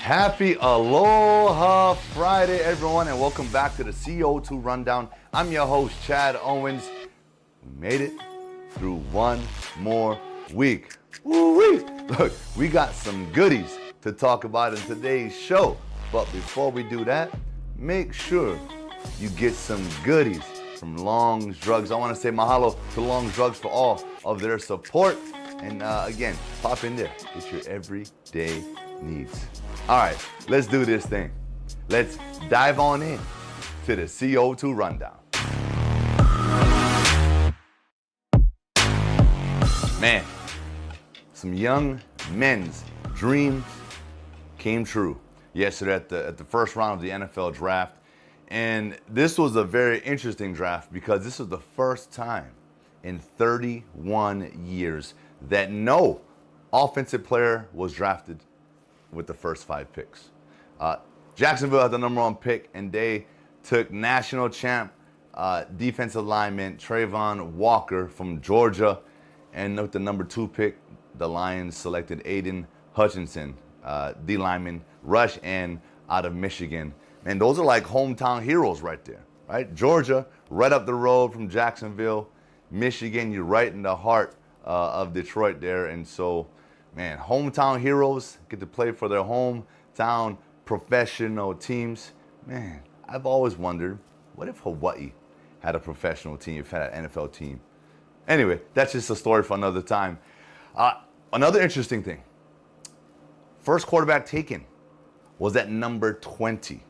Happy Aloha Friday, everyone, and welcome back to the CO2 Rundown. I'm your host, Chad Owens. We made it through one more week. Woo-wee! Look, we got some goodies to talk about in today's show. But before we do that, make sure you get some goodies from Long's Drugs. I want to say mahalo to Long's Drugs for all of their support. And again, pop in there, get your everyday needs. All right, let's do this thing. Let's dive on in to the CO2 Rundown. Man, some young men's dreams came true yesterday at the first round of the NFL draft. And this was a very interesting draft because this was the first time in 31 years that no offensive player was drafted with the first 5 picks. Jacksonville had the number 1 pick, and they took national champ defensive lineman Trayvon Walker from Georgia. And with the number 2 pick, the Lions selected Aiden Hutchinson, D lineman, rush end out of Michigan. Man, those are like hometown heroes right there, right? Georgia, right up the road from Jacksonville. Michigan, you're right in the heart of Detroit there. And so, man, hometown heroes get to play for their hometown professional teams. Man, I've always wondered, what if Hawaii had a professional team, if it had an NFL team? Anyway, that's just a story for another time. Another interesting thing. First quarterback taken was at number 20.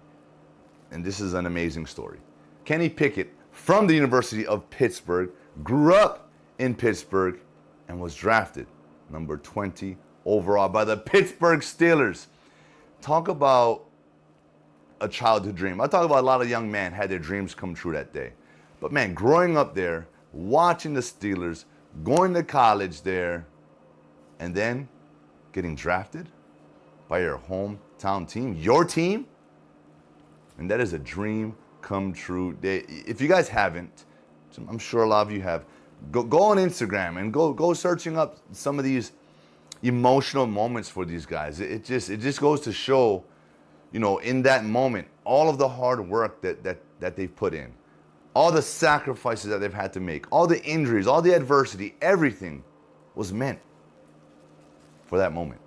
And this is an amazing story. Kenny Pickett from the University of Pittsburgh, grew up in Pittsburgh, and was drafted number 20 overall by the Pittsburgh Steelers. Talk about a childhood dream. I talk about a lot of young men had their dreams come true that day. But man, growing up there, watching the Steelers, going to college there, and then getting drafted by your hometown team, your team, and that is a dream come true. If you guys haven't, I'm sure a lot of you have, go on Instagram and go searching up some of these emotional moments for these guys. It just goes to show, you know, in that moment, all of the hard work that they've put in, all the sacrifices that they've had to make, all the injuries, all the adversity, everything was meant for that moment.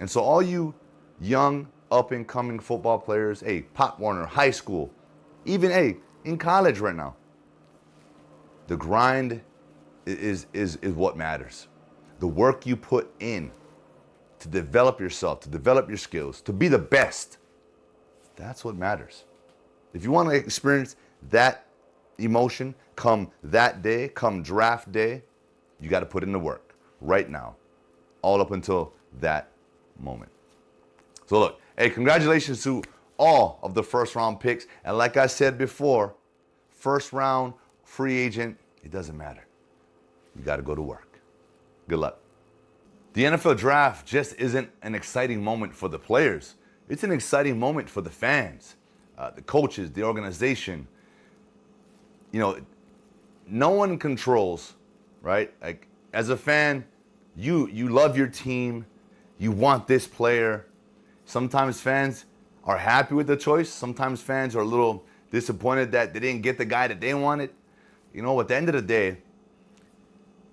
And so all you young, up-and-coming football players, hey, Pop Warner, high school, even, hey, in college right now, the grind is what matters. The work you put in to develop yourself, to develop your skills, to be the best, that's what matters. If you want to experience that emotion come that day, come draft day, you got to put in the work right now, all up until that moment. So look, hey, congratulations to all of the first round picks. And like I said before, first round, free agent, it doesn't matter. You got to go to work. Good luck. The NFL draft just isn't an exciting moment for the players. It's an exciting moment for the fans, the coaches, the organization. You know, no one controls, right? Like, as a fan, you love your team. You want this player. Sometimes fans are happy with the choice. Sometimes fans are a little disappointed that they didn't get the guy that they wanted. You know, at the end of the day,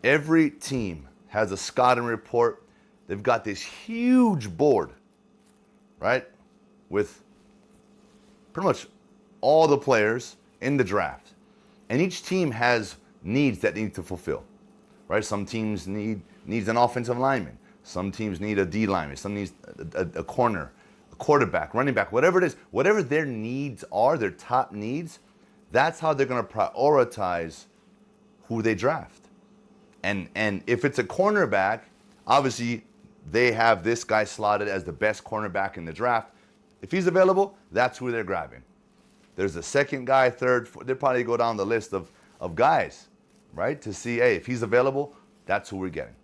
every team has a scouting report. They've got this huge board, right, with pretty much all the players in the draft. And each team has needs that they need to fulfill, right? Some teams needs an offensive lineman. Some teams need a D lineman. Some needs a corner, a quarterback, running back, whatever it is. Whatever their needs are, their top needs, that's how they're going to prioritize who they draft. And if it's a cornerback, obviously they have this guy slotted as the best cornerback in the draft. If he's available, that's who they're grabbing. There's a second guy, third, fourth, they'll probably go down the list of guys, right? To see, hey, if he's available, that's who we're getting.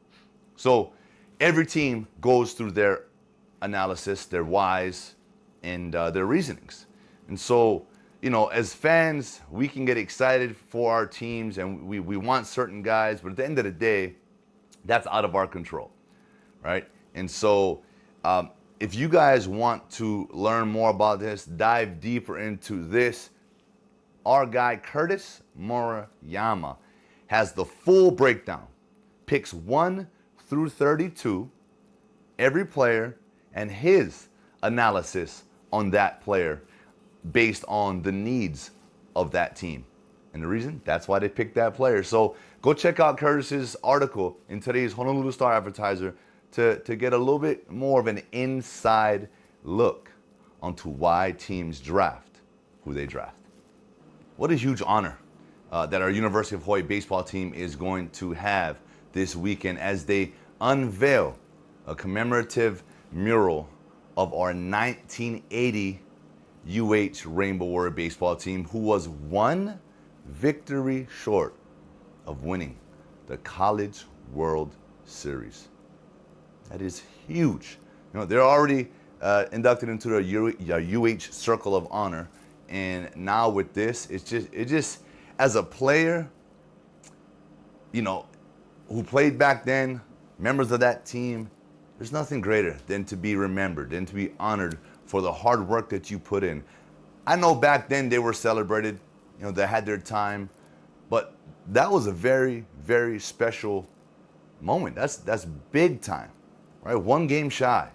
So every team goes through their analysis, their whys, and their reasonings. And so, you know, as fans, we can get excited for our teams and we want certain guys, but at the end of the day, that's out of our control, right? And so if you guys want to learn more about this, dive deeper into this, our guy Curtis Murayama has the full breakdown. Picks 1 through 32, every player, and his analysis on that player based on the needs of that team. And the reason, that's why they picked that player. So go check out Curtis's article in today's Honolulu Star-Advertiser to get a little bit more of an inside look onto why teams draft who they draft. What a huge honor that our University of Hawaii baseball team is going to have this weekend as they unveil a commemorative mural of our 1980 UH Rainbow Warrior baseball team, who was one victory short of winning the College World Series. That is huge. You know, they're already inducted into the UH Circle of Honor, and now with this, it just as a player, you know, who played back then, members of that team, there's nothing greater than to be remembered, than to be honored for the hard work that you put in. I know back then they were celebrated, you know, they had their time, but that was a very, very special moment. That's big time, right? One game shy.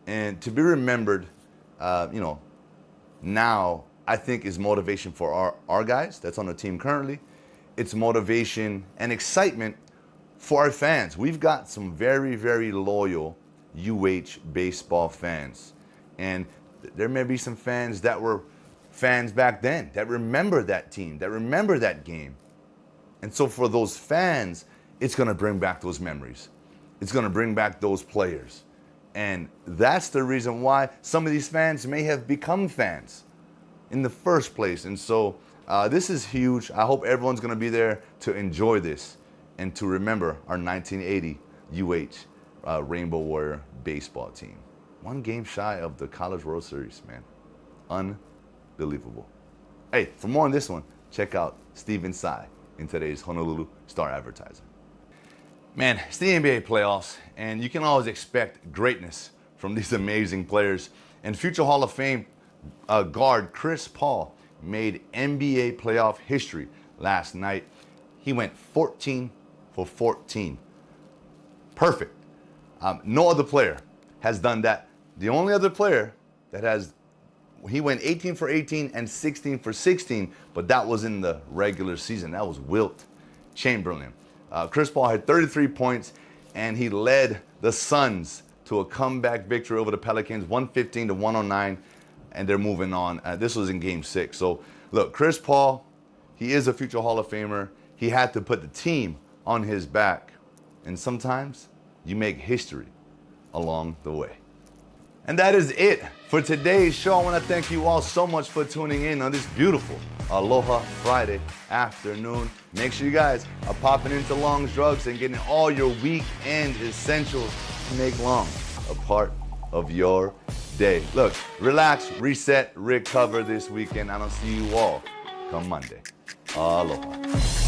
And to be remembered, you know, now I think is motivation for our guys that's on the team currently. It's motivation and excitement for our fans. We've got some very, very loyal UH baseball fans. And there may be some fans that were fans back then that remember that team, that remember that game. And so for those fans, it's going to bring back those memories. It's going to bring back those players. And that's the reason why some of these fans may have become fans in the first place. And so this is huge. I hope everyone's going to be there to enjoy this and to remember our 1980 UH Rainbow Warrior baseball team. One game shy of the College World Series, man. Unbelievable. Hey, for more on this one, check out Stephen Tsai in today's Honolulu Star-Advertiser. Man, it's the NBA playoffs, and you can always expect greatness from these amazing players. And future Hall of Fame guard Chris Paul made NBA playoff history last night. He went 14 for 14. Perfect. No other player has done that. The only other player that he went 18 for 18 and 16 for 16, but that was in the regular season. That was Wilt Chamberlain. Chris Paul had 33 points, and he led the Suns to a comeback victory over the Pelicans, 115 to 109, and they're moving on. This was in Game 6. So, look, Chris Paul, he is a future Hall of Famer. He had to put the team on his back, and sometimes you make history along the way. And that is it for today's show. I want to thank you all so much for tuning in on this beautiful Aloha Friday afternoon. Make sure you guys are popping into Long's Drugs and getting all your weekend essentials to make Long a part of your day. Look, relax, reset, recover this weekend. I don't see you all come Monday. Aloha.